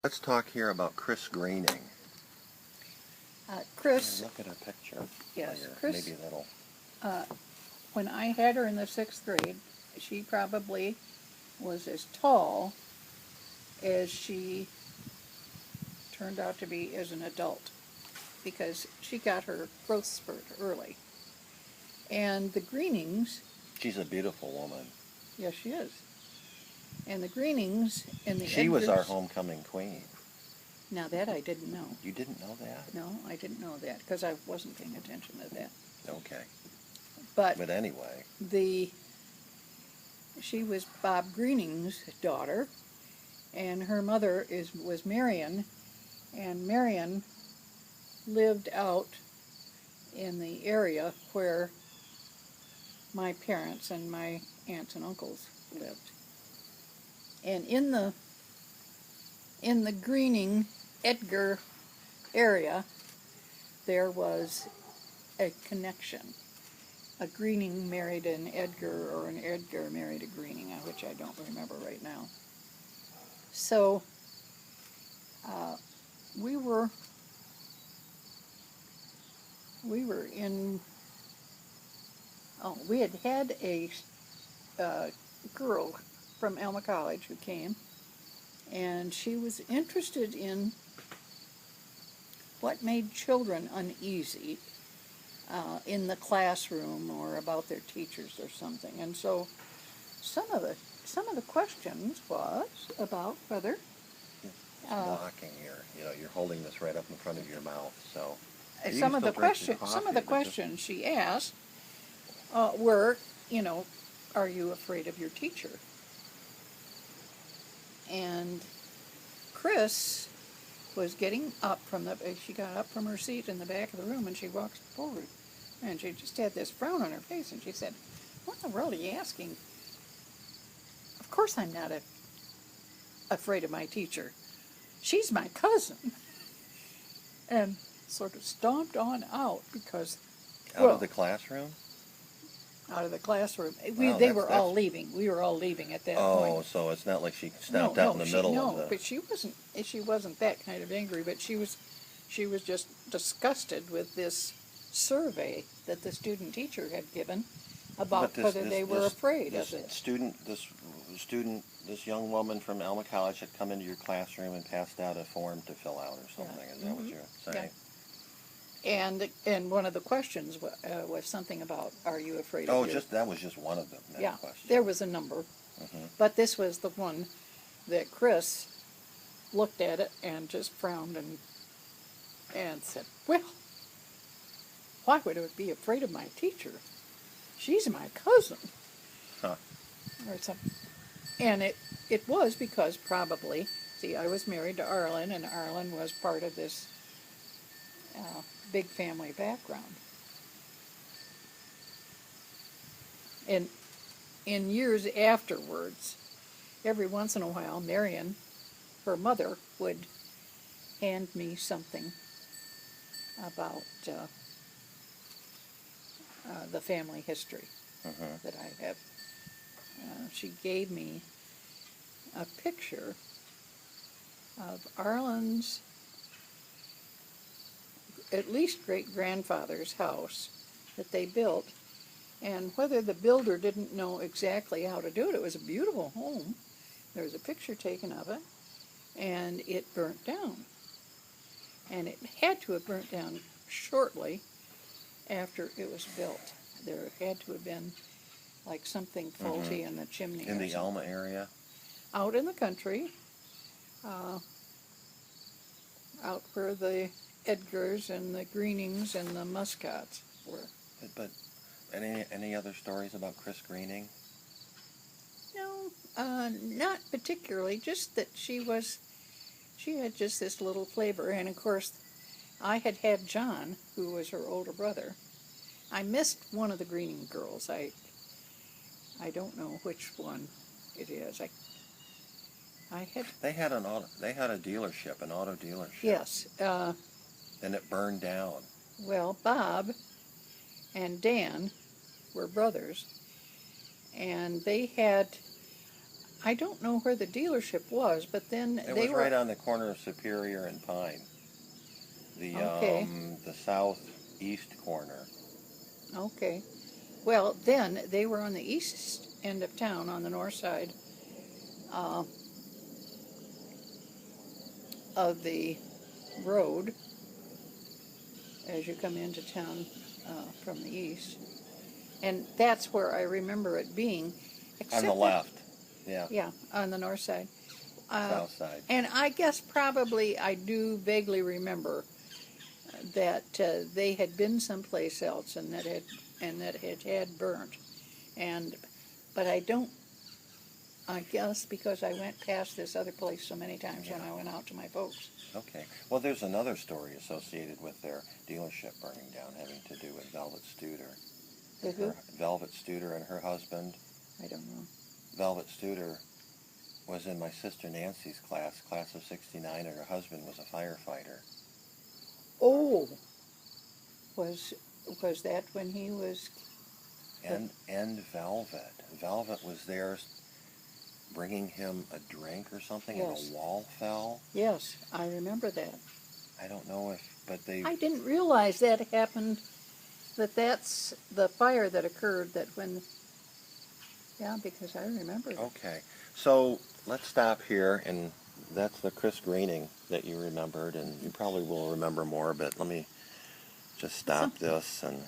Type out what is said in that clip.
Let's talk here about Kris greening. Kris, Look at her picture. yes, Maybe that'll. when I had her in the 6th grade, she probably was as tall as she turned out to be as an adult, because she got her growth spurt early. And the greenings, She's a beautiful woman. yes she is, and the greenings in the She was our Edgars, homecoming queen. now that I didn't know. You didn't know that? No, I didn't know that, because I wasn't paying attention to that. Okay. But But anyway, she was Bob Greening's daughter, and her mother was Marion, and Marion lived out in the area where my parents and my aunts and uncles lived. And in the Greening Edgar area, there was a connection. A Greening married an Edgar, or an Edgar married a Greening, which I don't remember right now. So we were in, we had a girl from Alma College who came, and she was interested in what made children uneasy in the classroom or about their teachers or something. And so some of the questions was about whether blocking here. You're holding this right up in front of your mouth, so. some of the questions she asked were, are you afraid of your teacher? And Kris was getting up she got up from her seat in the back of the room, and she walked forward, and she just had this frown on her face, and she said, what in the world are you asking? Of course I'm not afraid of my teacher. She's my cousin. And sort of stomped on out, because... Out of the classroom? Out of the classroom. Wow, They were all leaving. We were all leaving at that point. Oh, so it's not like she stomped out in the middle of the... No, but she wasn't that kind of angry, but she was just disgusted with this survey that the student teacher had given about whether they were afraid of it. This young woman from Alma College had come into your classroom and passed out a form to fill out or something. Yeah. Is that what you're saying? Yeah. And one of the questions was something about, are you afraid of your... that was just one of them. Yeah, questions. there was a number. Mm-hmm. But this was the one that Kris looked at it and just frowned and said, well, why would I be afraid of my teacher? She's my cousin. Huh. Or something. And it was because probably, see, I was married to Arlen, and Arlen was part of this big family background. And in years afterwards, every once in a while, Marion, her mother, would hand me something about the family history that I have. She gave me a picture of Arlen's, at least great-grandfather's house that they built, and whether the builder didn't know exactly how to do it. It was a beautiful home. There was a picture taken of it, and it burnt down. And it had to have burnt down shortly after it was built. There had to have been like something faulty in the chimney. In the Alma area? Out in the country, out where the Edgars and the Greenings and the Muscats were. But any other stories about Kris greening? No, not particularly. Just that she had just this little flavor, and of course, I had John, who was her older brother. I missed one of the Greening girls. I don't know which one it is. They had a dealership, an auto dealership. Yes. And it burned down. Well, Bob and Dan were brothers, and they had I don't know where the dealership was, but then It they was were right on the corner of Superior and Pine. okay. The southeast corner. Okay. Well, then they were on the east end of town, on the north side uh, of the road as you come into town from the east. And that's where I remember it being. On the left. Yeah. Yeah, on the north side. South side. And I guess probably I do vaguely remember that they had been someplace else and that it had burnt. And but I don't. I guess because I went past this other place so many times when I went out to my folks. Okay. Well, there's another story associated with their dealership burning down, having to do with Velvet Studer. The who? Velvet Studer and her husband. I don't know. Velvet Studer was in my sister Nancy's class of '69, and her husband was a firefighter. Oh, was that when he was? And Velvet. Velvet was there bringing him a drink or something, Yes. and the wall fell. Yes, I remember that. I don't know but they... I didn't realize that happened, that's the fire that occurred that when, yeah, because I remember that. Okay, so let's stop here, and that's the Kris greening that you remembered, and you probably will remember more, but let me just stop this and...